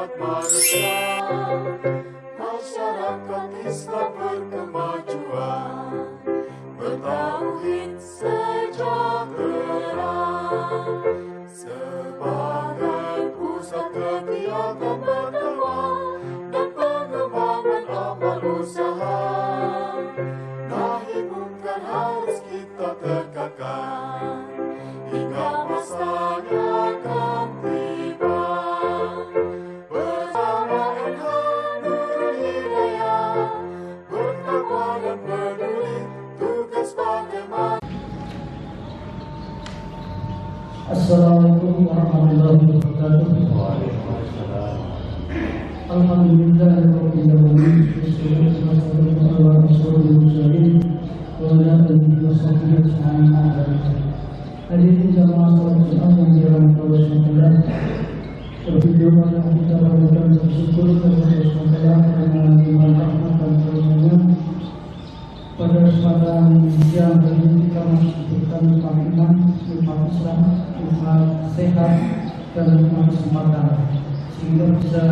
umat manusia, masyarakat Islam berkemajuan, bertauhid sejahtera, sebagai pusat kegiatan berdakwah dan pengembangan amal usaha. Nahi mungkar harus kita tegakkan hingga masanya akan tiba. Bersama NH Nurul Hidayah, bertakwa dan peduli, tugas bagaimana. Assalamualaikum warahmatullahi wabarakatuh. Waalaikumsalam. Alhamdulillah rabbil alamin. Wassalatu wassalamu ala asyrofil mursalin wa ala alihi washabbihi ajma'in. Hadirin jamaah salat Jumat yang dirahmati Allah SWT, bervideo yang kita lakukan bersyukur kepada Allah SWT karena limpahan rahmat dan karunia. Pada kesempatan siang hari ini kita masih diberikan nikmat iman, nikmat Islam, nikmat sehat, dan nikmat kesempatan, sehingga bisa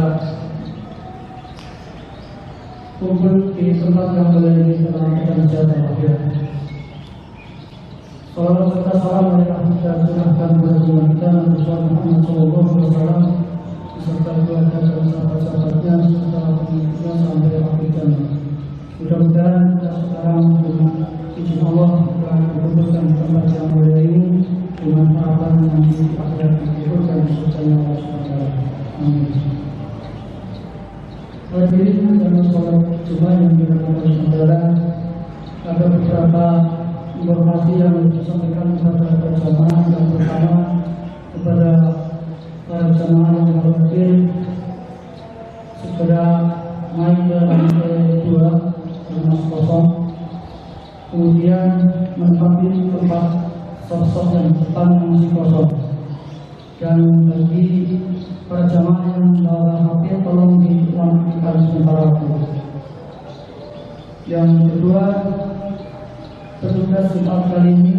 kumpul di tempat yang boleh kita jaga akhirat. Salawat serta salam mereka kita curahkan kepada Tuhan kita Nabi Muhammad SAW beserta keluarga dan sahabat-sahabatnya serta pengikutnya sampai akhir zaman. Mudah-mudahan kita sekarang dengan izin Allah akan berkumpulkan di tempat yang mulia ini dengan harapan nanti akhirat dikumpulkan di surga Allah SWT. Amin. Hadirin dalam sholat Jumat yang dirahmati Allah SWT, ada beberapa informasi yang disampaikan kepada para jamaah. Yang pertama, kepada para jamaah yang hadir segera naik ke lantai 2 rumah kosong, kemudian menempati tempat sosok yang depan yang masih kosong. Dan bagi para jamaah yang membawa HP, tolong dilakukan sementara waktu. Yang kedua, petugas Jumat kali ini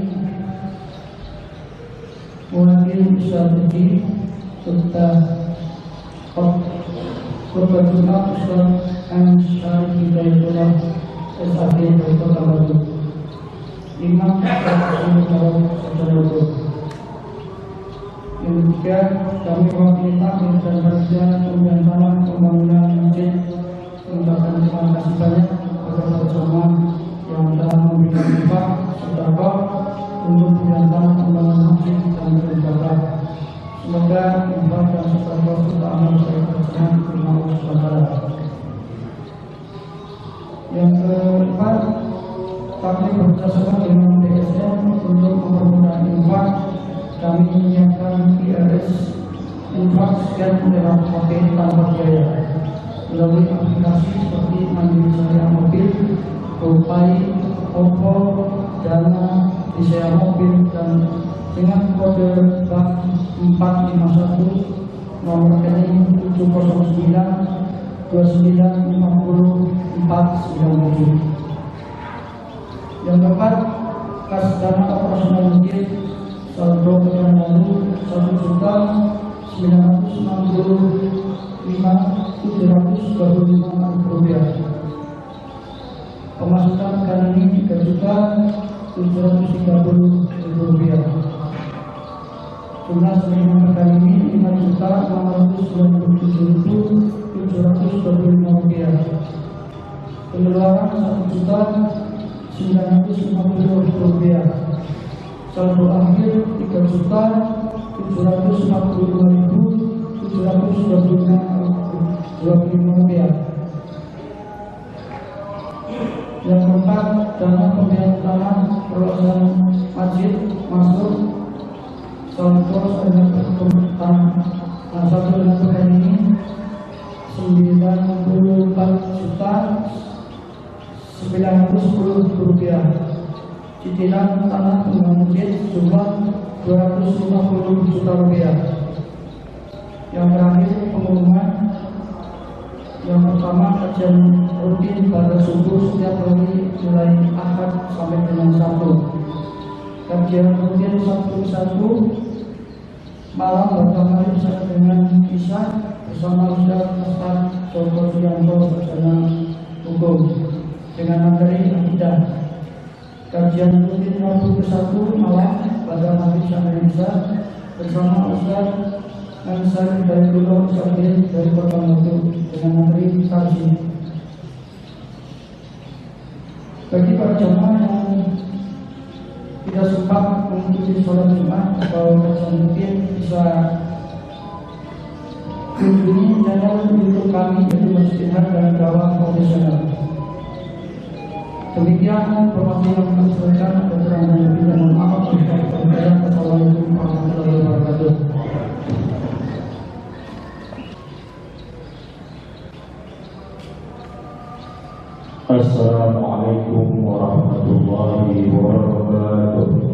mewakili Ustaz Edi serta korban Jumat Ustaz M. Syarif Hidayatullah SAD dari Kota Batu, Imam Rasul Jawab secara utuh. Yang ketiga, kami mewakili takmir dan panitia pemberian tanah pembangunan masjid mengucapkan terima kasih banyak kepada para jamaah yang telah memberikan infak sedekah untuk pemberian tanah pembangunan masjid dan beribadah. Semoga infak dan sedekah kita amal saya berkenan terima Allah SWT. Yang keempat, kami bekerjasama dengan BSN untuk mempermudah infak. Kami menyiapkan IRS infak scan lewat HP tanpa biaya melalui aplikasi seperti Mandiri Jaya Mobil, GoPay, OVO, Dana, Disaya Mobil, dan dengan kode bank 451 nomor rekening 709 2950 497. Yang keempat, kas dana operasional masjid saldo pekan lalu 1.665.725 rupiah. Pemasukan kali ini 3.730.000 rupiah. Jumlah penerimaan kali ini 5.697.725 rupiah. Pengeluaran 1.950.000 rupiah. Saldo akhir 3.752.725 rupiah. Yang keempat, dana pembelian tanah perluasan masjid masuk saldo satu dengan pekan ini 94.910 rupiah. Cicilan tanah pembangunan masjid jumlah 250 juta rupiah. Yang terakhir, pengumuman. Yang pertama, kajian rutin pada subuh setiap hari mulai Ahad sampai dengan Sabtu. Kajian rutin Sabtu malam bertemu saya dengan Isya bersama Ustaz Dr. Suyanto Sarjana Hukum dengan materi akidah. Kajian rutin Rabu ke-1 malam pada Majelis Indonesia bersama Ustaz Ansari dari Pulau Sakit dari Kota Batu dengan materi tafsir. Bagi para jemaah yang tidak sempat mengikuti sholat Jumat atau kajian rutin bisa kunjungi channel YouTube kami yaitu Masjid dan Gawang Profesional. Demikian informasi yang kami sampaikan. Kekurangan dan lebih dan mohon maaf. Assalamualaikum warahmatullahi wabarakatuh. Assalamualaikum warahmatullahi wabarakatuh.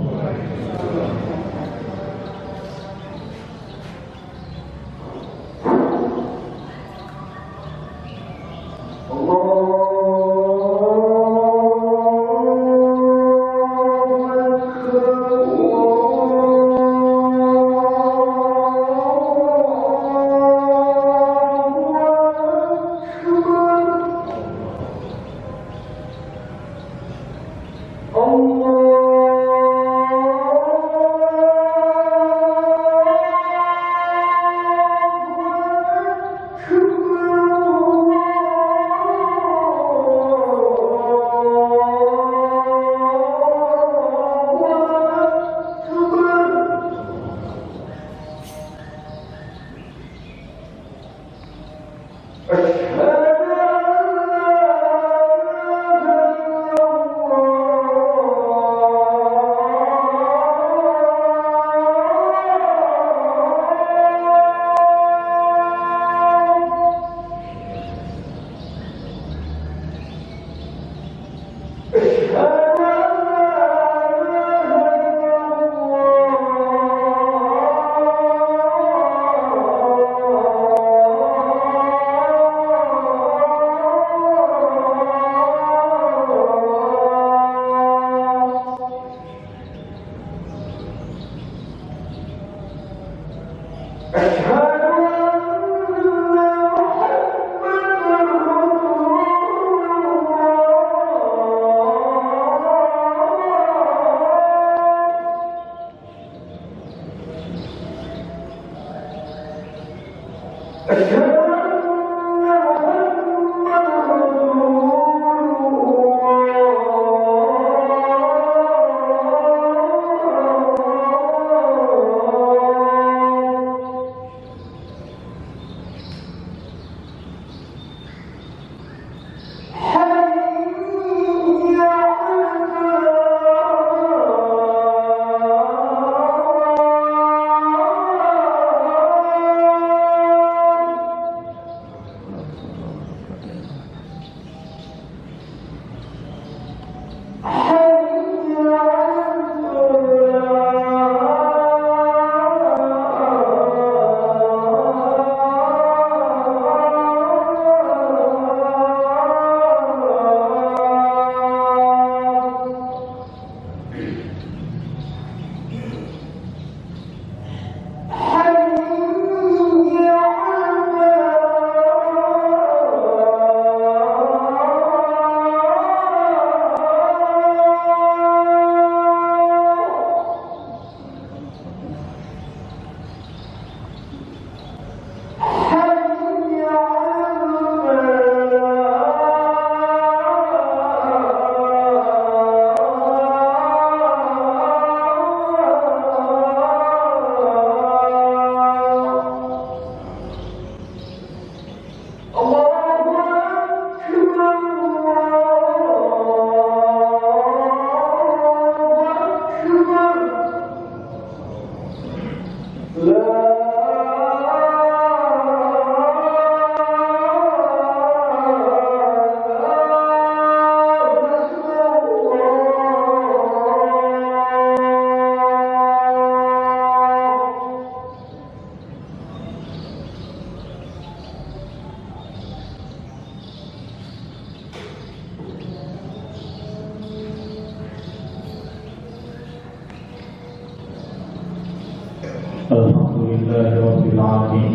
Alhamdulillahirabbil alamin.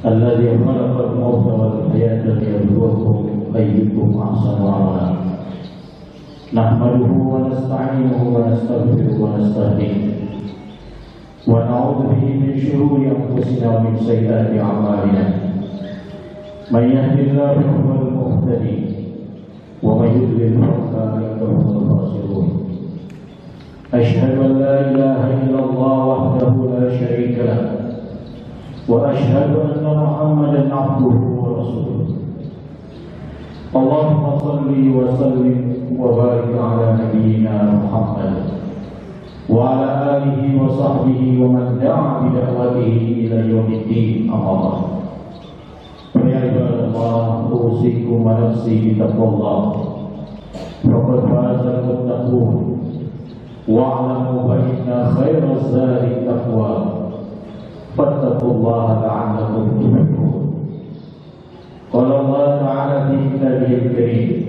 الذي خلق الموت والحياة ليبلوكم أيكم أحسن عملا نحمده ونستعينه ونستغفره ونستهديه ونعوذ به من شرور أنفسنا ومن سيئات أعمالنا من يهد الله فهو المهتدي ومن يضلل فأولئك هم الخاسرون أشهد أن لا إله إلا الله وحده لا شريك له وأشهد أن محمدا عبده ورسوله اللهم صل وسلم وبارك على نبينا محمد وعلى آله وصحبه ومن دعا بدعوته إلى يوم الدين أما بعد فيا عباد الله أوصيكم ونفسي بتقوى الله فقد فاز المتقون واعلموا فإن خير الزاد التقوى فاتقوا الله لعلكم تفلحون قال الله تعالى في كتابه الكريم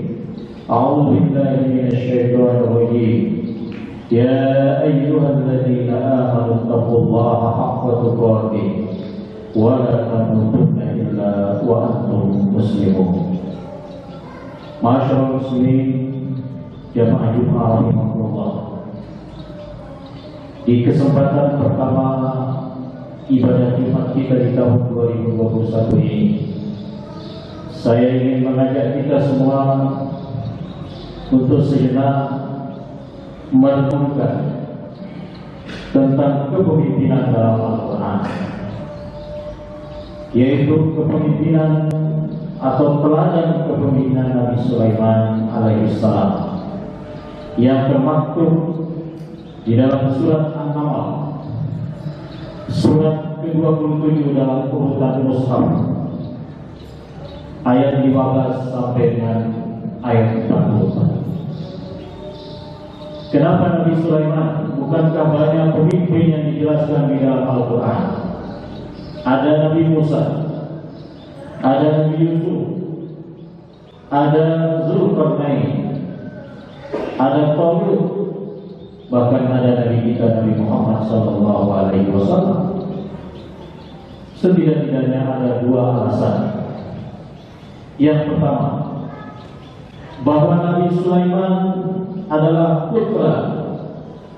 أعوذ بالله من الشيطان الرجيم يا أيها الذين آمنوا اتقوا الله حق تقاته ولا تموتن إلا وأنتم مسلمون. Masyaallah muslimin jamaah Jumat rahimahullah. Di kesempatan pertama ibadah Jumat kita di tahun 2021 ini, saya ingin mengajak kita semua untuk sejenak merenungkan tentang kepemimpinan dalam Al-Quran, yaitu kepemimpinan atau teladan kepemimpinan Nabi Sulaiman alaihissalam yang termaktub di dalam surat An-Naml, surat ke-27 dalam urutan Mushaf, ayat 15 sampai dengan ayat 41. Kenapa Nabi Sulaiman? Bukankah banyak pemimpin yang dijelaskan di dalam Al-Quran? Ada Nabi Musa, ada Nabi Yusuf, ada Zulkarnain, ada Talut, bahkan ada Nabi kita Nabi Muhammad SAW. Setidak-tidaknya ada dua alasan. Yang pertama, bahwa Nabi Sulaiman adalah putra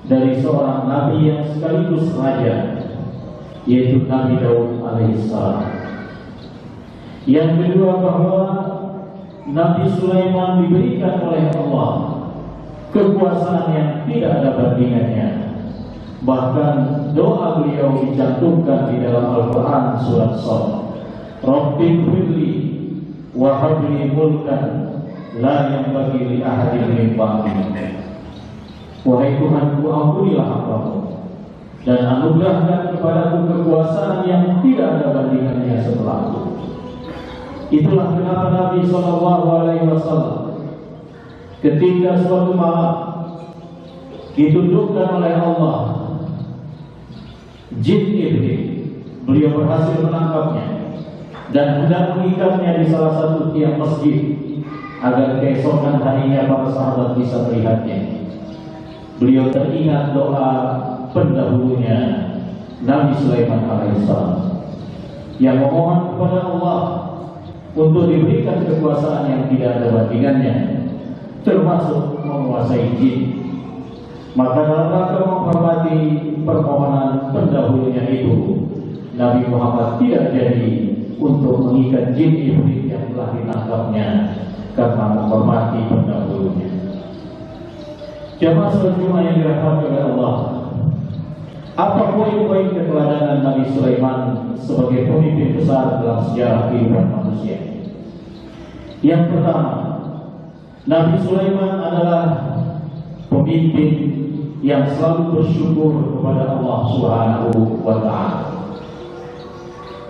dari seorang nabi yang sekaligus raja, yaitu Nabi Daud alaihissalam. Yang kedua, bahwa Nabi Sulaiman diberikan oleh Allah kekuasaan yang tidak ada bandingannya. Bahkan doa beliau dicantumkan di dalam Al-Quran surat Shad, Rabbi firli wa habli mulkan la yanbaghi li ahadin min ba'di. Wahai Tuhanku, ampunilah hambamu dan anugerahkan kepadaku kekuasaan yang tidak ada bandingannya setelahku. Itulah kenapa Nabi SAW ketika suatu malam ditundukkan oleh Allah jin iblis, beliau berhasil menangkapnya dan hendak mengikatnya di salah satu tiang masjid agar keesokan harinya para sahabat bisa melihatnya. Beliau teringat doa pendahulunya Nabi Sulaiman alaihissalam yang memohon kepada Allah untuk diberikan kekuasaan yang tidak ada bandingannya, termasuk menguasai jin. Maka dalam rangka menghormati permohonan pendahulunya itu, Nabi Muhammad tidak jadi untuk mengikat jin iblis yang telah ditangkapnya karena menghormati pendahulunya. Jamaah salat Jumat yang dirahmati oleh Allah, apa poin-poin keteladanan Nabi Sulaiman sebagai pemimpin besar dalam sejarah kehidupan manusia? Yang pertama, Nabi Sulaiman adalah pemimpin yang selalu bersyukur kepada Allah Subhanahu wa Ta'ala.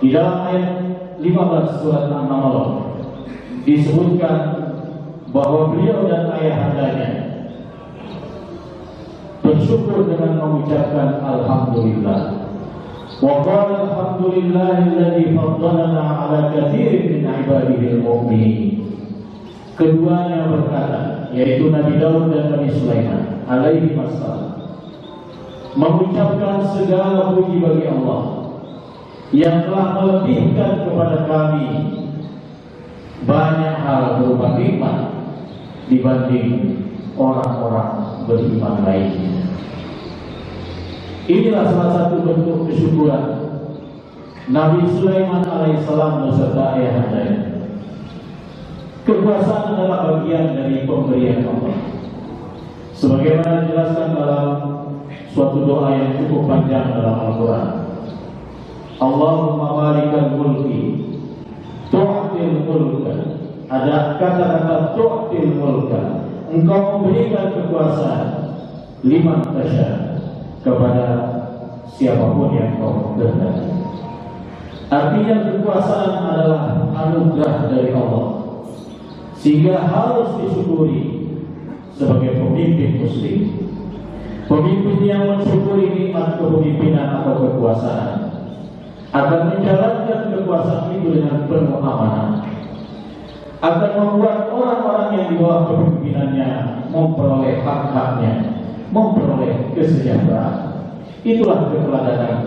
Di dalam ayat 15 surat An-Naml disebutkan bahwa beliau dan ayahandanya bersyukur dengan mengucapkan alhamdulillah. Wa qala alhamdulillahilladzi faddalana 'ala katsirin min 'ibadihi al-mu'minin. Keduanya berkata, yaitu Nabi Daud dan Nabi Sulaiman alaihi wassalam, mengucapkan segala puji bagi Allah yang telah melebihkan kepada kami banyak hal berupa nikmat dibanding orang-orang beriman lainnya. Inilah salah satu bentuk kesyukuran Nabi Sulaiman alaihissalam beserta ayahandanya. Kekuasaan adalah bagian dari pemberian Allah. Sebagaimana dijelaskan dalam suatu doa yang cukup panjang dalam Al-Quran. Allahumma malikal mulki tu'til mulka. Ada kata-kata tu'til mulka. Engkau memberikan kekuasaan liman tasya, kepada siapapun yang kau kehendaki. Artinya kekuasaan adalah anugerah dari Allah, sehingga harus disyukuri sebagai pemimpin muslim. Pemimpin yang mensyukuri nikmat kepemimpinan atau kekuasaan akan menjalankan kekuasaan itu dengan penuh amanah, akan membuat orang-orang yang di bawah kepemimpinannya memperoleh hak-haknya, memperoleh kesejahteraan. Itulah keteladanan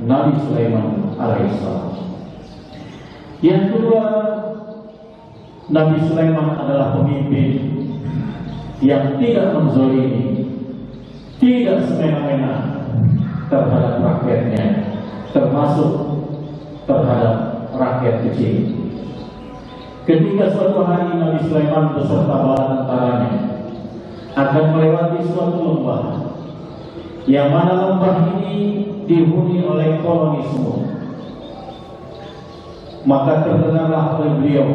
Nabi Sulaiman alaihissalam. Yang kedua, Nabi Sulaiman adalah pemimpin yang tidak menzalimi, tidak semena-mena terhadap rakyatnya, termasuk terhadap rakyat kecil. Ketika suatu hari Nabi Sulaiman beserta bala tentaranya akan melewati suatu lembah, yang mana lembah ini dihuni oleh koloni semut, maka terdengarlah oleh beliau,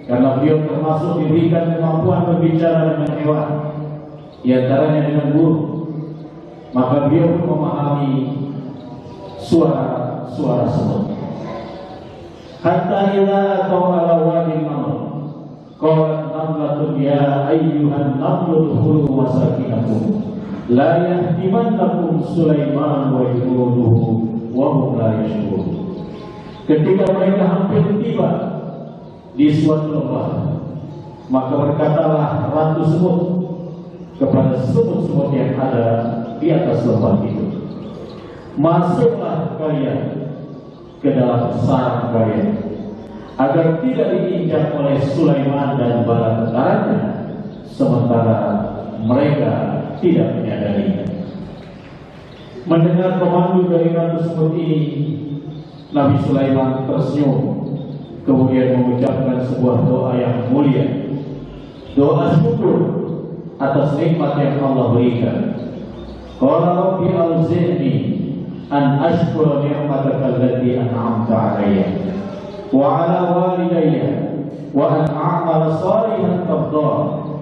karena beliau termasuk diberikan kemampuan berbicara dengan hewan, di antaranya dengan burung, maka beliau pun memahami suara semut. Hatta ila atau ala wadi naml, qalat namlatun ya ayyuhan namlu udkhulu masakinakum la yahtimannakum Sulaiman wa junuduhu wa hum la yashkurun. Ketika mereka hampir tiba di suatu lembah, maka berkatalah ratu semut kepada semut-semut yang ada di atas lembah itu, masuklah kalian ke dalam sarang kalian, agar tidak diinjak oleh Sulaiman dan bala tentaranya, sementara mereka tidak menyadarinya. Mendengar komando dari ratu semut ini, Nabi Sulaiman tersenyum, kemudian mengucapkan sebuah doa yang mulia, doa syukur atas nikmat yang Allah berikan. Qala rabbi auzi'ni an ashkura ni'mataka allati an'amta 'alayya wa 'ala walidayya wa an a'mala salihan tardah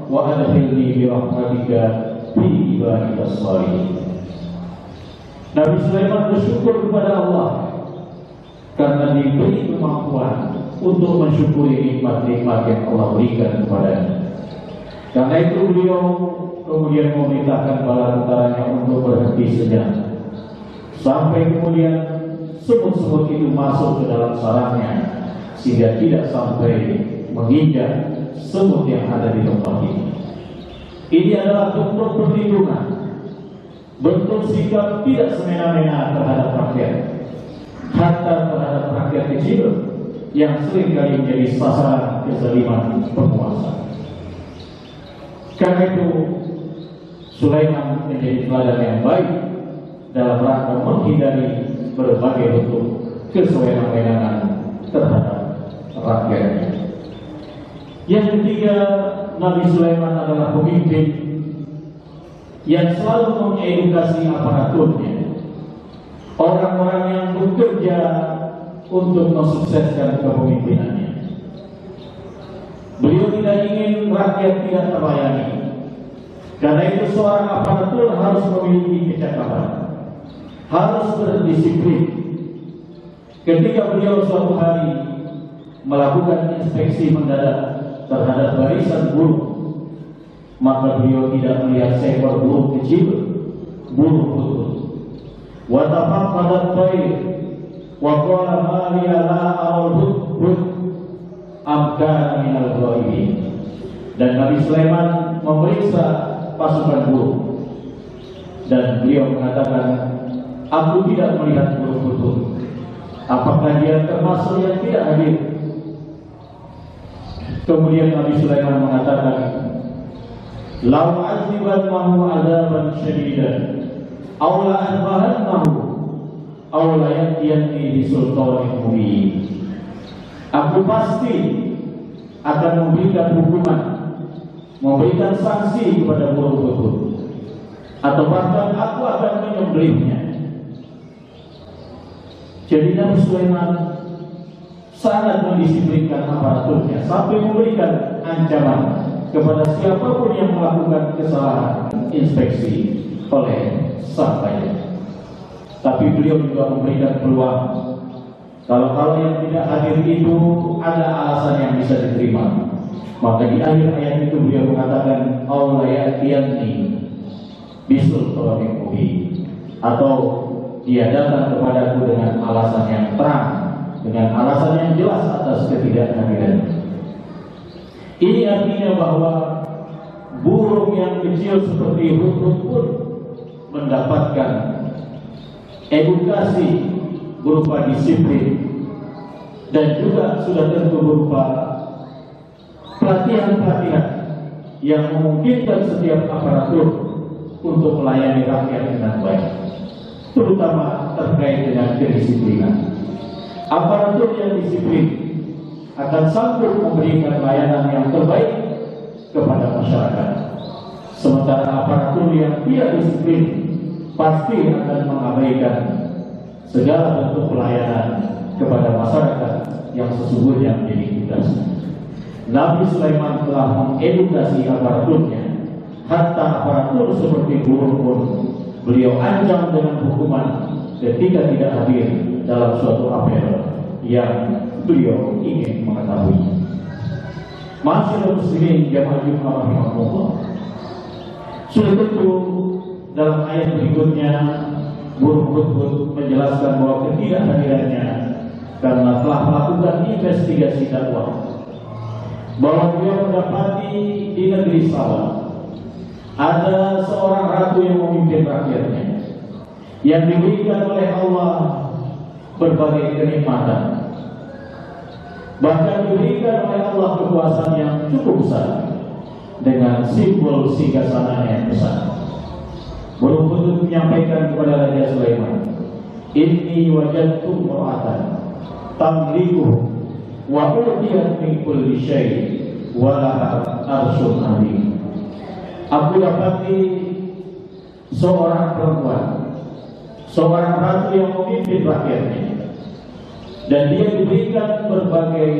wa adkhilni bi rahmatika fi ibadikas shalihin. Nabi Sulaiman bersyukur kepada Allah karena diberi kemampuan untuk mensyukuri nikmat-nikmat yang Allah berikan kepadanya. Karena itu beliau kemudian memerintahkan bala tentaranya untuk berhenti sejenak, sampai kemudian semut-semut itu masuk ke dalam sarangnya, sehingga tidak sampai menginjak semut yang ada di tempat ini. Ini adalah bentuk perlindungan, bentuk sikap tidak semena-mena terhadap rakyat, hatta terhadap rakyat kecil yang seringkali menjadi sasaran kezaliman penguasa. Karena itu Sulaiman menjadi teladan yang baik dalam rangka menghindari berbagai bentuk kesewenang-wenangan terhadap rakyatnya. Yang ketiga, Nabi Sulaiman adalah pemimpin yang selalu mengedukasi aparaturnya, orang-orang yang bekerja untuk mensukseskan kepemimpinannya. Beliau tidak ingin rakyat tidak terlayani. Karena itu seorang aparatur harus memiliki kecakapan, harus berdisiplin. Ketika beliau suatu hari melakukan inspeksi mendadak terhadap barisan burung, maka beliau tidak melihat seekor burung kecil, burung putih. Wa tafaqqadat tayr wa qala ma liya la arud am kana minal ghaibin. Dan Nabi Sulaiman memeriksa pasukan burung, dan beliau mengatakan, aku tidak melihat burung putih. Apakah dia termasuk yang tidak hadir? Kemudian Nabi Sulaiman mengatakan, "Lau azibannahu adzaban syadidan, aw la adbahannahu, aw la ya'tiyani bi sultanin mubin." Aku pasti akan memberikan hukuman, memberikan sanksi kepada burung tersebut, atau bahkan aku akan menyembelihnya. Jadi Nabi Sulaiman sangat mendisiplinkan aparaturnya sampai memberikan ancaman kepada siapapun yang melakukan kesalahan inspeksi oleh sang raja. Tapi beliau juga memberikan peluang, kalau yang tidak hadir itu ada alasan yang bisa diterima. Maka di akhir ayat itu beliau mengatakan, "Allah ya'tiyani bisultanin mubin," atau dia datang kepadaku dengan alasan yang terang, dengan alasan yang jelas atas ketidakhadiran. Ini artinya bahwa burung yang kecil seperti hudhud pun mendapatkan edukasi berupa disiplin, dan juga sudah tentu berupa pelatihan-pelatihan yang memungkinkan setiap aparatur untuk melayani rakyat dengan baik, terutama terkait dengan kedisiplinan. Aparatur yang disiplin akan sanggup memberikan layanan yang terbaik kepada masyarakat. Sementara aparatur yang tidak disiplin pasti akan mengabaikan segala bentuk pelayanan kepada masyarakat yang sesungguhnya menjadi tugasnya. Nabi Sulaiman telah mengedukasi aparaturnya, hatta aparatur seperti burung pun beliau ancam dengan hukuman ketika tidak hadir dalam suatu apel yang beliau ingin mengetahui. Masyaallah muslimin jamaah Jumat rahimahullah. Sudah tentu dalam ayat berikutnya burung hudhud menjelaskan bahwa ketidakhadirannya karena telah melakukan investigasi dakwah, bahwa dia mendapati di negeri Saba ada seorang ratu yang memimpin rakyatnya, yang diberikan oleh Allah berbagai kenikmatan, bahkan diberikan oleh Allah kekuasaan yang cukup besar dengan simbol singgasana yang besar. Burung hudhud menyampaikan kepada Raja Sulaiman, "Inni wajadtu imra'atan tamliku wa utiyat min kulli syai' wa laha arsyun 'azim." Aku dapati seorang perempuan, seorang ratu yang memimpin rakyatnya, dan dia diberikan berbagai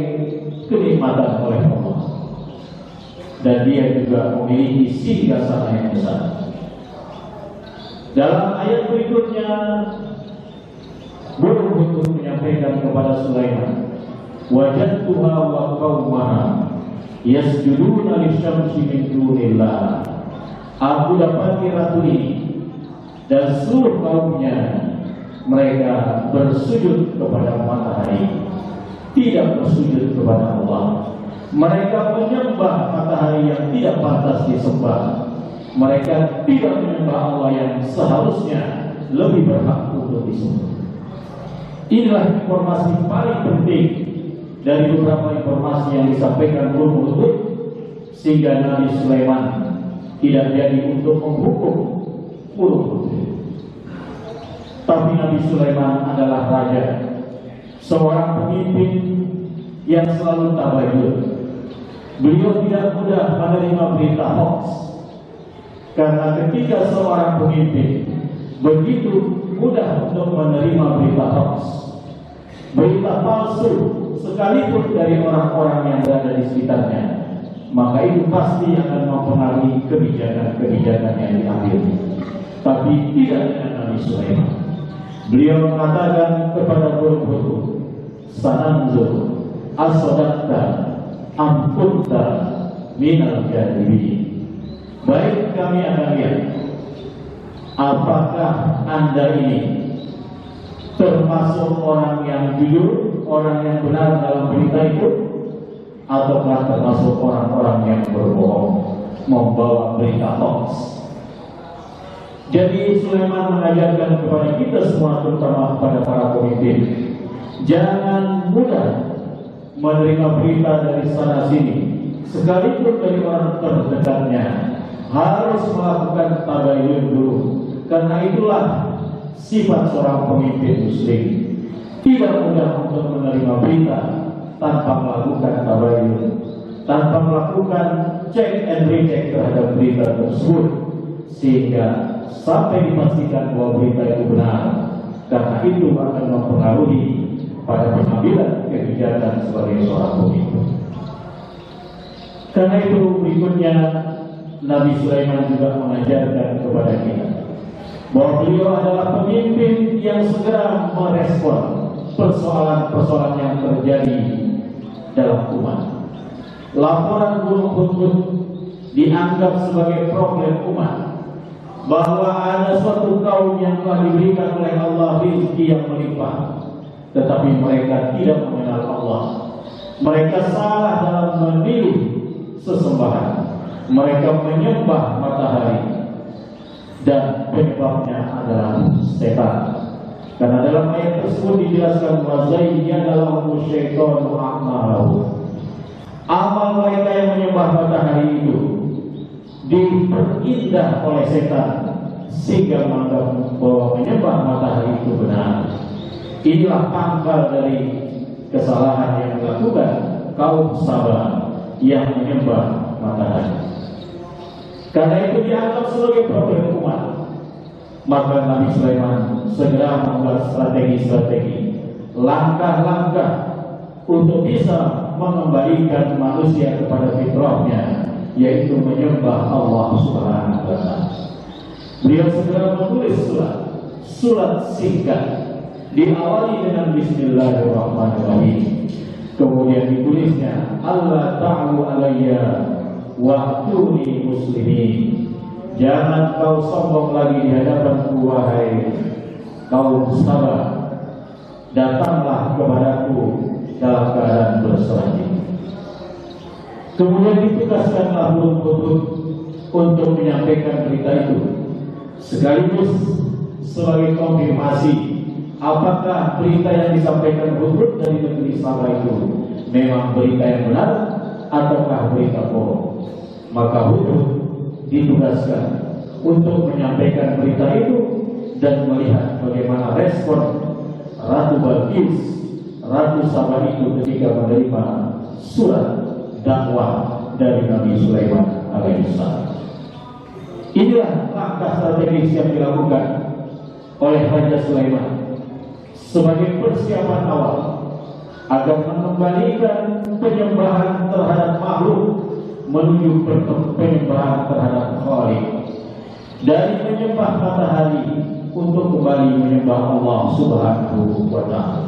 kenikmatan oleh Allah, dan dia juga memiliki singgasana yang besar. Dalam ayat berikutnya, burung hudhud menyampaikan kepada Sulaiman, "Wajadtuha wa qaumaha yasjuduna lisyamsi min dunillah." Aku dapati ratu ini dan seluruh kaumnya, mereka bersujud kepada matahari, tidak bersujud kepada Allah. Mereka menyembah matahari yang tidak pantas disembah. Mereka tidak menyembah Allah yang seharusnya lebih berhak untuk disembah. Inilah informasi paling penting dari beberapa informasi yang disampaikan burung hudhud, sehingga Nabi Sulaiman tidak jadi untuk menghukum burung hudhud. Tapi Nabi Sulaiman adalah raja, seorang pemimpin yang selalu tabayun. Beliau tidak mudah menerima berita hoax, karena ketika seorang pemimpin begitu mudah untuk menerima berita hoax, berita palsu, sekalipun dari orang-orang yang berada di sekitarnya, maka itu pasti akan mempengaruhi kebijakan-kebijakan yang diambil. Tapi tidak dengan Nabi Sulaiman. Beliau mengatakan kepada burung hudhud, "Sananzur as-sadaqta am kunta minal kadhibin." Baik, kami akan lihat apakah Anda ini termasuk orang yang jujur, orang yang benar dalam berita itu, ataukah termasuk orang-orang yang berbohong, membawa berita hoax. Jadi Sulaiman mengajarkan kepada kita semua, terutama kepada para pemimpin, Jangan mudah menerima berita dari sana sini, sekalipun dari orang terdekatnya. Harus melakukan tabayyun dulu, karena itulah sifat seorang pemimpin muslim. Tidak mudah untuk menerima berita tanpa melakukan tabayyun, tanpa melakukan check and recheck terhadap berita tersebut, sehingga sampai dipastikan bahwa berita itu benar. Karena itu akan mempengaruhi pada pengambilan kebijakan sebagai seorang pemimpin. Karena itu berikutnya Nabi Sulaiman juga mengajarkan kepada kita bahwa beliau adalah pemimpin yang segera merespon persoalan-persoalan yang terjadi dalam umat. Laporan Gunung Hudhud dianggap sebagai problem umat, bahwa ada suatu kaum yang telah diberikan oleh Allah rezeki yang melimpah, tetapi mereka tidak mengenal Allah. Mereka salah dalam memilih sesembahan. Mereka menyembah matahari, dan penyebabnya adalah setan. Karena dalam ayat tersebut dijelaskan wazayyana lahum syaitanu a'malahum. Amal mereka yang menyembah matahari itu diperindah oleh setan, sehingga menganggap bahwa menyembah matahari itu benar. Inilah pangkal dari kesalahan yang dilakukan kaum Sabah yang menyembah matahari. Karena itu dianggap sebagai problem umat, maka Nabi Sulaiman segera membuat strategi-strategi, langkah-langkah untuk bisa mengembalikan manusia kepada fitrahnya, yaitu menyembah Allah Subhanahu wa Ta'ala. Beliau segera menulis surat singkat, diawali dengan Bismillahirrahmanirrahim. Kemudian ditulisnya, Allah ta'alu alayya wa'tuni muslimin. Jangan kau sombong lagi di hadapanku, wahai kaum Sabah. Datanglah kepadaku dalam keadaan berserah diri. Kemudian ditugaskanlah Hudhud untuk menyampaikan berita itu, sekaligus sebagai konfirmasi apakah berita yang disampaikan Hudhud dari negeri Sabah itu memang berita yang benar ataukah berita bohong. Maka Hudhud ditugaskan untuk menyampaikan berita itu dan melihat bagaimana respon Ratu Balqis, Ratu Sabah itu ketika menerima surat dakwah dari Nabi Sulaiman alaihissalam. Inilah langkah strategis yang dilakukan oleh Raja Sulaiman sebagai persiapan awal agar mengembalikan penyembahan terhadap makhluk menuju penyembahan terhadap Khaliq, dari menyembah matahari untuk kembali menyembah Allah Subhanahu wa Ta'ala.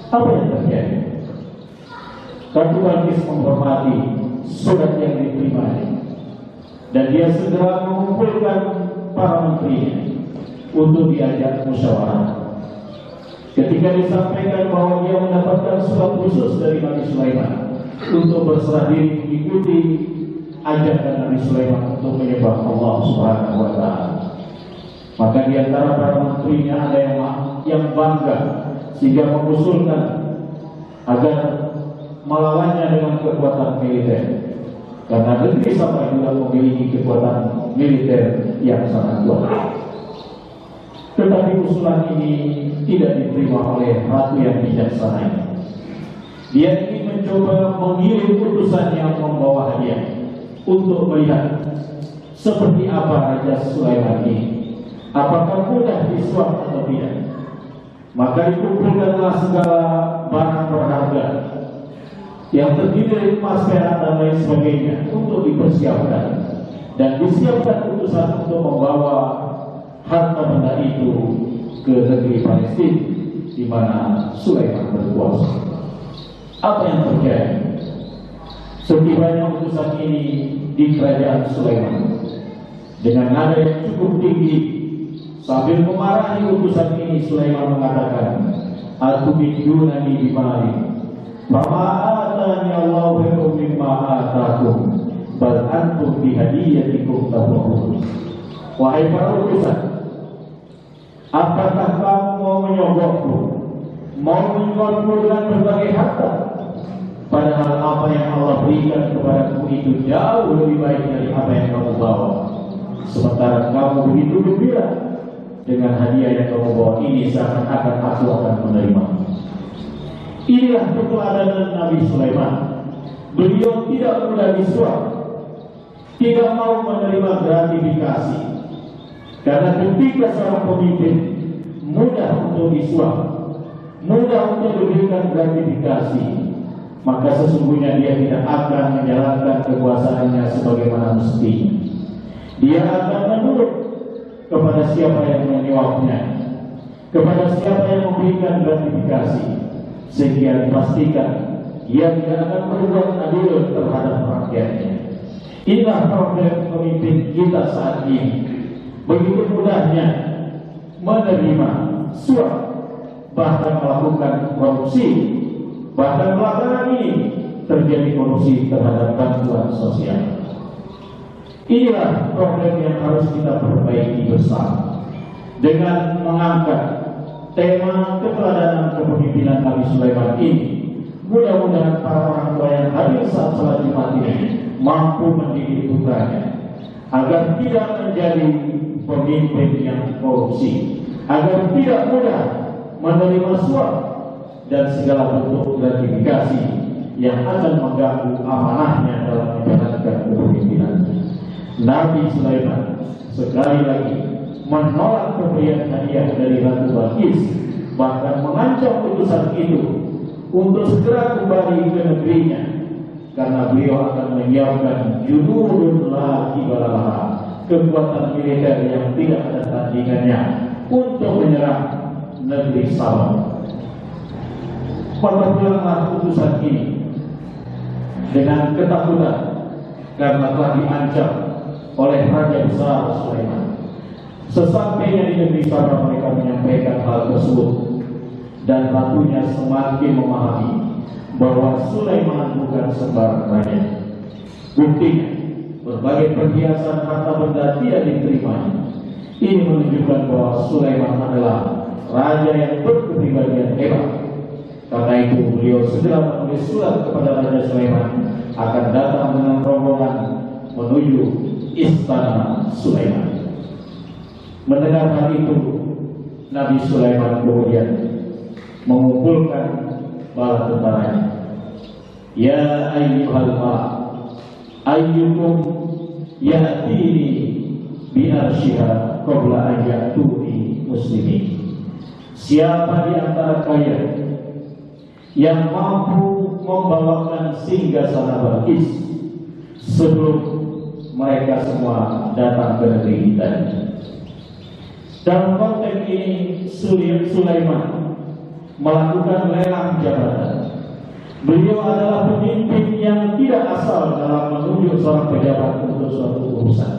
Apa yang terjadi? Ratu Balqis menghormati surat yang diterimanya, dan dia segera mengumpulkan para menterinya untuk diajak musyawarah. Ketika disampaikan bahwa dia mendapatkan surat khusus dari Nabi Sulaiman untuk berserah diri mengikuti ajakan Nabi Sulaiman untuk menyembah Allah Subhanahu wa Ta'ala, maka di antara para menterinya ada yang bangga sehingga mengusulkan agar melawannya dengan kekuatan militer, karena negeri Sabah juga memiliki kekuatan militer yang sangat kuat. Tetapi usulan ini tidak diterima oleh ratu yang bijaksana ini. Dia ingin mencoba mengirim utusan yang membawa hadiah untuk melihat seperti apa Raja Sulaiman ini, apakah mudah disuap atau tidak. Maka dikumpulkanlah segala barang berharga yang terdiri dari emas, perak dan lain sebagainya untuk dipersiapkan, dan disiapkan utusan untuk membawa harta benda itu ke negeri Palestina di mana Sulaiman berkuasa. Apa yang terjadi? Setibanya utusan ini di kerajaan Sulaiman, dengan nada yang cukup tinggi sambil memarahi utusan ini, Sulaiman mengatakan, "Atubidunani bimali, fama atani Allahu mimma atakum, bal antum bihadiyatikum tafrahun." Wahai para utusan, apakah kamu mau menyogokku mau menyuapmu dengan berbagai harta, padahal apa yang Allah berikan kepadamu itu jauh lebih baik dari apa yang kamu bawa. Sementara kamu begitu gembira dengan hadiah yang kamu bawa ini, seakan-akan aku akan menerima. Inilah keteladanan Nabi Sulaiman. Beliau tidak mudah disuap, tidak mau menerima gratifikasi, karena ketika seorang pemimpin mudah untuk disuap, mudah untuk diberikan gratifikasi, maka sesungguhnya dia tidak akan menjalankan kekuasaannya sebagaimana mestinya. Dia akan menurut kepada siapa yang menyuapnya, kepada siapa yang memberikan gratifikasi, sehingga dipastikan ia tidak akan berbuat adil terhadap rakyatnya. Inilah problem pemimpin kita saat ini. Begitu mudahnya menerima suap, bahkan melakukan korupsi. Bahkan belakangan ini terjadi korupsi terhadap bantuan sosial. Inilah problem yang harus kita perbaiki bersama dengan mengangkat tema keteladanan kepemimpinan Nabi Sulaiman ini. Mudah-mudahan para orang tua yang hadir saat salat Jumat ini mampu mendidik putranya agar tidak menjadi pemimpin yang korupsi, agar tidak mudah menerima suap dan segala bentuk gratifikasi yang akan mengganggu amanahnya dalam menjalankan kepemimpinan. Nabi Sulaiman sekali lagi menolak pemberian hadiah dari Ratu Balqis, bahkan mengancam utusan itu untuk segera kembali ke negerinya, karena beliau akan menyiapkan junudun la qibala laha, kekuatan militer yang tidak ada tandingannya untuk menyerang negeri Saba. Pulanglah utusan ini dengan ketakutan karena telah diancam oleh Raja Besar Sulaiman. Sesampainya di negeri Saba, mereka menyampaikan hal tersebut, dan ratunya semakin memahami bahwa Sulaiman bukan sembarang raja. Buktinya, berbagai perhiasan harta benda tidak diterimanya. Ini menunjukkan bahwa Sulaiman adalah raja yang berkepribadian hebat. Karena itu beliau segera menulis surat kepada Raja Sulaiman akan datang dengan rombongan menuju istana Sulaiman. Mendengar hal itu, Nabi Sulaiman kemudian mengumpulkan bala tentaranya. Ya ayyuhal malak, ayyukum ya'tini bi arsyiha qabla an ya'tuni muslimin. Siapa di antara kalian yang mampu membawakan singgasana Balqis sebelum mereka semua datang ke negeri kita? Dalam konteks ini Sulaiman melakukan lelang jabatan. Beliau adalah pemimpin yang tidak asal dalam menunjuk seorang pejabat untuk suatu urusan,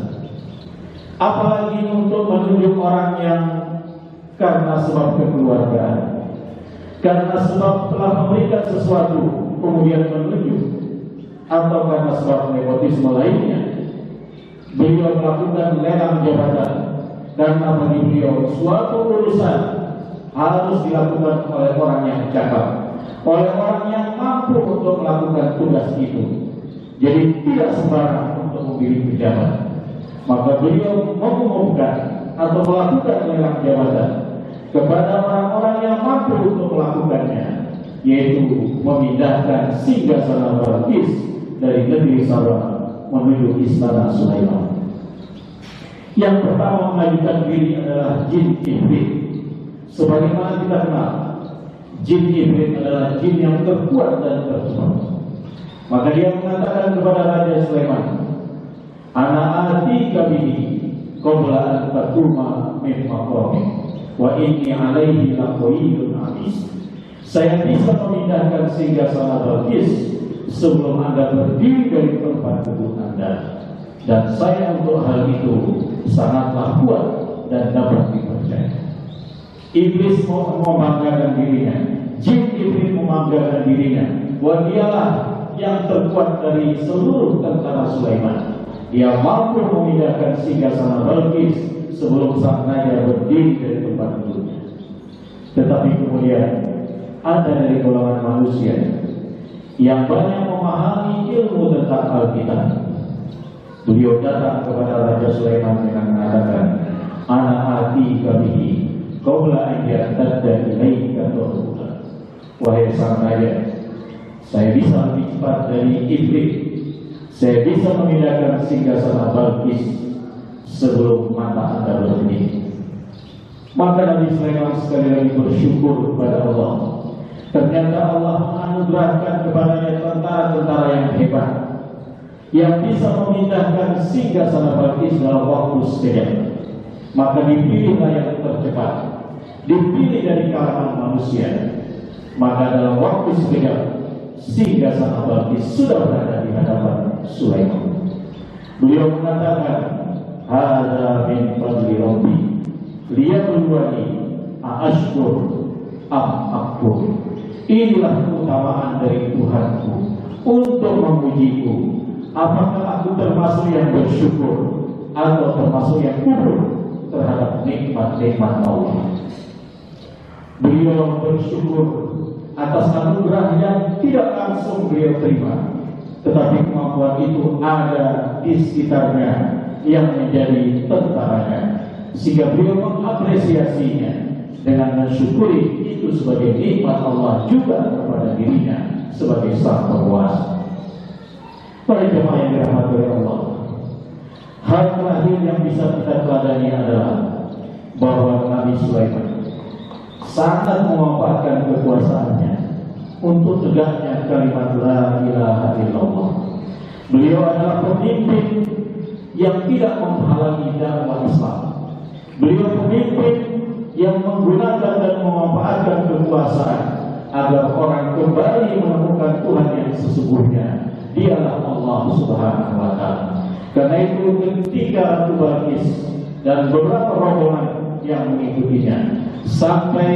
apalagi untuk menunjuk orang yang karena sebab kekeluargaan, karena sebab telah memberikan sesuatu kemudian menunjuk, atau karena sebab nepotisme lainnya. Beliau melakukan lelang jabatan karena bagi beliau suatu urusan harus dilakukan oleh orang yang cakap, oleh orang yang mampu untuk melakukan tugas itu. Jadi tidak sembarang untuk memilih pejabat. Maka beliau mengumumkan atau melakukan lelang jabatan kepada orang-orang yang mampu untuk melakukannya, yaitu memindahkan singgasana Balqis dari negeri Saba menuju istana Sulaiman. Yang pertama mengajukan diri adalah jin Iblis. Sebagaimana kita kenal, jin Iblis adalah jin yang terkuat dan tercepat. Maka dia mengatakan kepada Raja Sulaiman, ana atika bihi qabla an taquma min maqamik wa inni alaihi laqawiyyun aziz. Saya bisa memindahkan singgasana Balqis sebelum Anda berdiri dari tempat duduk Anda, dan saya untuk hal itu sangatlah kuat dan dapat dipercaya. Iblis mau membanggakan dirinya, jin Iblis membanggakan dirinya bahwa dialah yang terkuat dari seluruh tentara Sulaiman. Dia mampu memindahkan singgasana Balqis sebelum sang raja berdiri dari tempat duduknya. Tetapi kemudian ada dari golongan manusia yang banyak memahami ilmu tentang Alkitab. Beliau datang kepada Raja Sulaiman dengan mengatakan, "Ana atika bihi qabla an yartadda ilaika tarfuka." Wahai sang raja, saya bisa lebih cepat dari iblis. Saya bisa memindahkan singgasana Balqis sebelum mata Anda berhenti. Maka Nabi Sulaiman sekali lagi bersyukur kepada Allah. Ternyata Allah menganugerahkan kepadanya tentara-tentara yang hebat, yang bisa memindahkan singgasana Balqis dalam waktu sekejap. Maka dipilihlah yang tercepat, dipilih dari kalangan manusia. Maka dalam waktu sekejap, singgasana Balqis sudah berada di hadapan Sulaiman. Beliau mengatakan, "Hadza min fadli Rabbi, liyabluwani a'ashkur am akfur." Inilah keutamaan dari Tuhanku untuk mengujiku, apakah aku termasuk yang bersyukur atau termasuk yang kufur terhadap nikmat-nikmat Allah. Beliau bersyukur atas anugerah yang tidak langsung beliau terima, tetapi kemampuan itu ada di sekitarnya yang menjadi tentaranya, sehingga beliau mengapresiasinya dengan mensyukuri itu sebagai nikmat Allah juga kepada dirinya sebagai sang penguasa. Para jemaah yang dirahmati oleh Allah, hal terakhir yang bisa kita teladani adalah bahwa Nabi Sulaiman sangat memanfaatkan kekuasaannya untuk tegaknya kalimat la ilaha illallah. Beliau adalah pemimpin yang tidak menghalangi dakwah Islam. Beliau pemimpin yang menggunakan dan memanfaatkan kekuasaan agar orang kembali menemukan Tuhan yang sesungguhnya. Dialah Allah Subhanahu wa Ta'ala. Karena itu ketika Ratu Balqis dan beberapa rombongan yang mengikutinya sampai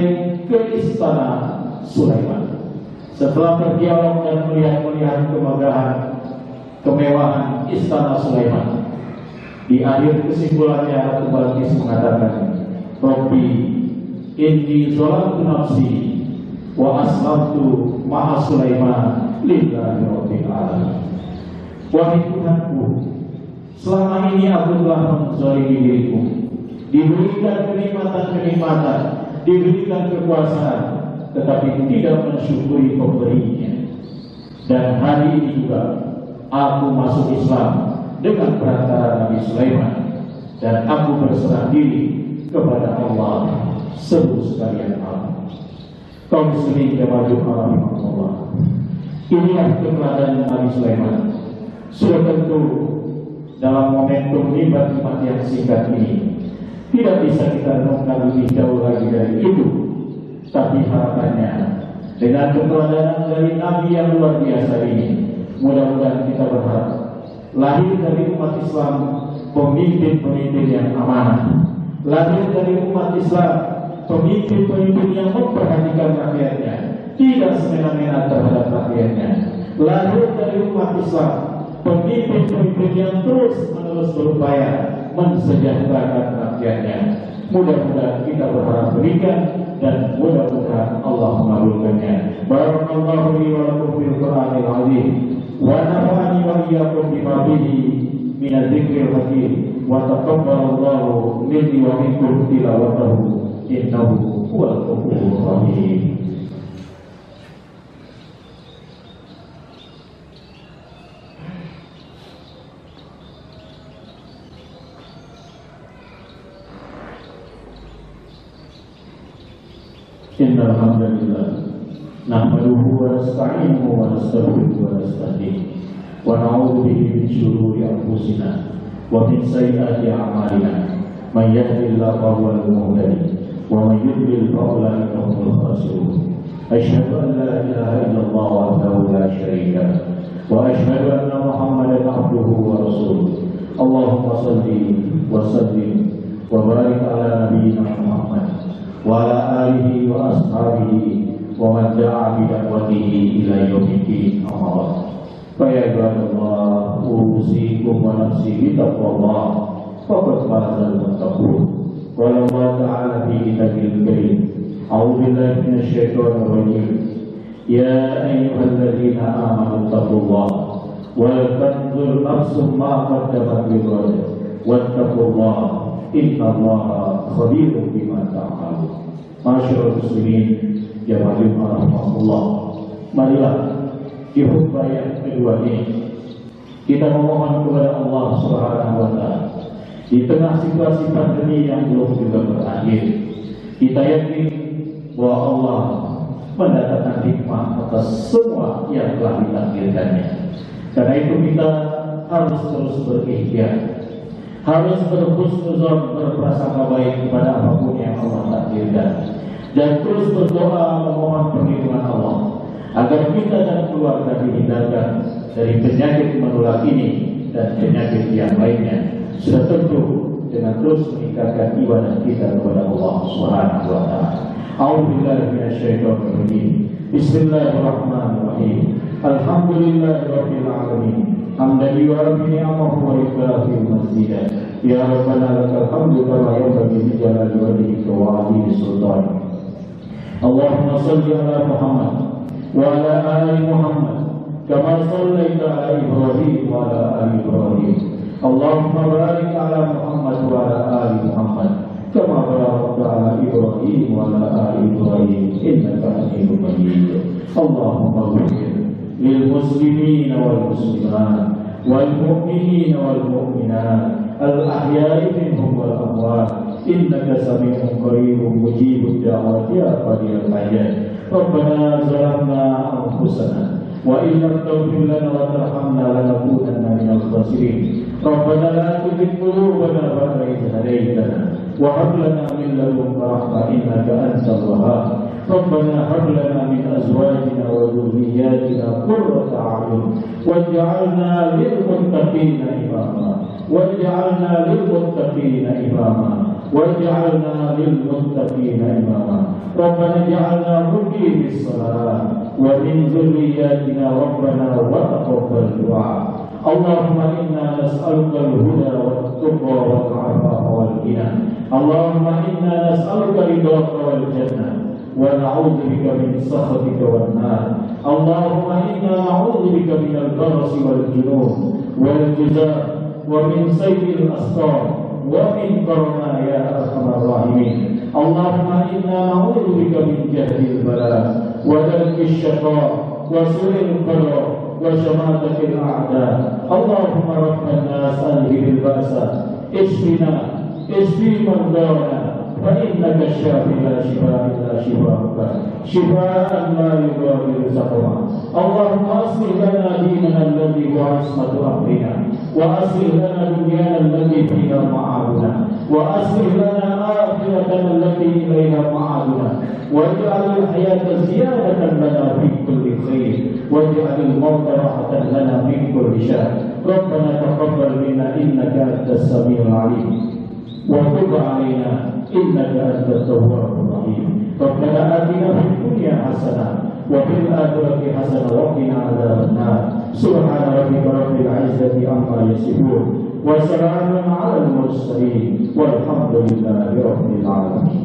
ke istana Sulaiman, setelah berdialog dan melihat kemegahan, kemewahan istana Sulaiman, di akhir kesimpulannya Ratu Balqis mengatakan, "Rabbi inni zalamtu nafsi wa aslamtu ma'a Sulaiman lillahi rabbil alamin." Wahai Tuhanku, selama ini aku telah menzalimi diriku, diberikan kenikmatan-kenikmatan, diberikan kekuasaan, tetapi tidak mensyukuri pemberinya. Dan hari ini juga aku masuk Islam dengan perantara Nabi Sulaiman, dan aku berserah diri kepada Allah seluruh sekalian alam. Kaum muslimin jemaah Allah, inilah keteladanan Nabi Sulaiman. Sudah tentu dalam momentum nikmat-nikmat yang singkat ini tidak bisa kita renungkan lebih jauh lagi dari itu. Tapi harapannya dengan keteladanan dari Nabi yang luar biasa ini, mudah-mudahan kita berharap lahir dari umat Islam pemimpin-pemimpin yang amanah, lahir dari umat Islam pemimpin-pemimpin yang memperhatikan rakyatnya, tidak semena-mena terhadap rakyatnya, lahir dari umat Islam pemimpin-pemimpin yang terus-menerus berupaya mensejahterakan rakyatnya. Mudah-mudahan kita berharap demikian, dan mudah-mudahan Allah mengabulkannya. Barakallahu li wa lakum fil Qur'anil azim, wa nafa'ani wa iyyakum bima fihi min adz-dzikril hakim, wa taqabbalallahu minni wa minkum tilawatahu innahu huwal ghafurur rahim. Innal hamdalillah nahmaduhu wa nasta'inuhu wa nastaghfiruhu wa nastahdihi wa na'udzu bihi min shururi anfusina wa min sayyiati a'malina. May yahdihillahu fahuwal muhtadi wa may yudlil fa ulaika humul khasirun. Asyhadu an la ilaha illallah wahdahu la syarika lahu wa asyhadu anna Muhammadan abduhu wa rasuluh. Allahumma shalli wa sallim wa barik ala nabiyyina Muhammad wa ala alihi wa ashabihi wa man da'a bi da'watihi ila yaumiddin. Amma ba'd. Fa ya ibadallah, usikum wa nafsi bi taqwallah, faqad fazal muttaqun. Qala Allah ta'ala fi kitabil karim, أعوذ بالله من الشيطان الرجيم. يا أيها الذين آمنوا اتقوا الله ولتنظر نفس ما قدمت لغد واتقوا الله إن الله خبير بما تعملون. Masyaallah muslimin jamaah rahmatullah. Marilah di khutbah yang kedua ini kita memohon kepada Allah Subhanahu wa taala di tengah situasi pandemi yang belum juga berakhir. Kita yakin bahwa Allah mendatangkan hikmah atas semua yang telah ditakdirkannya. Karena itu kita harus terus berikhtiar, harus berhusnuzon, berprasangka baik kepada apapun yang Allah takdirkan, dan terus berdoa memohon perlindungan Allah agar kita dan keluarga dihindarkan dari penyakit menular ini dan penyakit yang lainnya. Sudah tentu dengan terus meningkatkan ibadah kita kepada Allah Subhanahu wa taala. A'udzubillahi minasyaitonir rajim. Bismillahirrahmanirrahim. Alhamdulillahirabbil alamin. Hamdan yu'affi ni'amahu wa yukafi mazidah. Ya Rabbana lakal hamdu kama yanbaghi li jalali wajhika wa 'azimi sultanik. Allahumma shalli ala Muhammad wa ala ali Muhammad kama shallaita ala Ibrahim wa ala ali Ibrahim. Allahumma barik ala Muhammad wa ala ali Muhammad kama barakta ala Ibrahim wa ala ali Ibrahim innaka Hamidum Majid. Allahumma ighfir lil muslimin wal muslimat wal mu'minin wal mu'minat al ahya'i minhum wal amwat innaka sami'un qaribun mujibud da'wati ya qadiyal hajat. Rabbana zalamna anfusana wa in lam taghfir lana wa tarhamna lanakunanna minal khasirin. Rabbana la tuzigh qulubana ba'da idh hadaytana wa hab lana min ladunka rahmah innaka antal wahhab. Rabbana hab lana min azwajina wa dhurriyyatina qurrata a'yun waj'alna lil muttaqina imama waj'alna lil muttaqina imama waj'alna lil muttaqina imama. Rabbana ij'alna muqimis shalah wa min dhurriyyatina rabbana wa taqabbal du'a. Allahumma inna nas'aluka al-huda wat-tuqa wal-'afafa wal-ghina. Allahumma inna nas'aluka ridhaka wal jannah wa na'udzu bika min sakhatika wan nar. Allahumma inna na'udzu bika min al-barasi wal-junun wal-juzam wa min sayyi al-asqam wa min qarna ya arhamar rahimin. Allahumma inna na'udzu bika min jahdi al-bala wa darki asy-syaqa wa su'il qada wa syamatatil a'da. Allahumma rabban nas anhil ba'sa isfi mardana fa innaka syafi la shifaa illa shifauka shifaan la yughadiru saqama. Allahumma aslih lana dinana alladhi huwa ismatu amrina wa aslih lana dunyana allati fiha ma'aduna wa aslih lana akhiratana allati ilayha ma'aduna waj'al al-hayata ziyadatan lana fi kulli khair waj'al al-mauta rahatan lana min kulli syarr. Rabbana taqabbal minna innaka antas samiul 'alim wa tub 'alaina innaka antat tawwabur rahim. Rabbana atina fid dunya hasanah wa fil akhirati hasanah wa qina adzaban nar. Subhana rabbika rabbil 'izzati amma yasifun wa salamun 'alal mursalin walhamdulillahi rabbil alamin.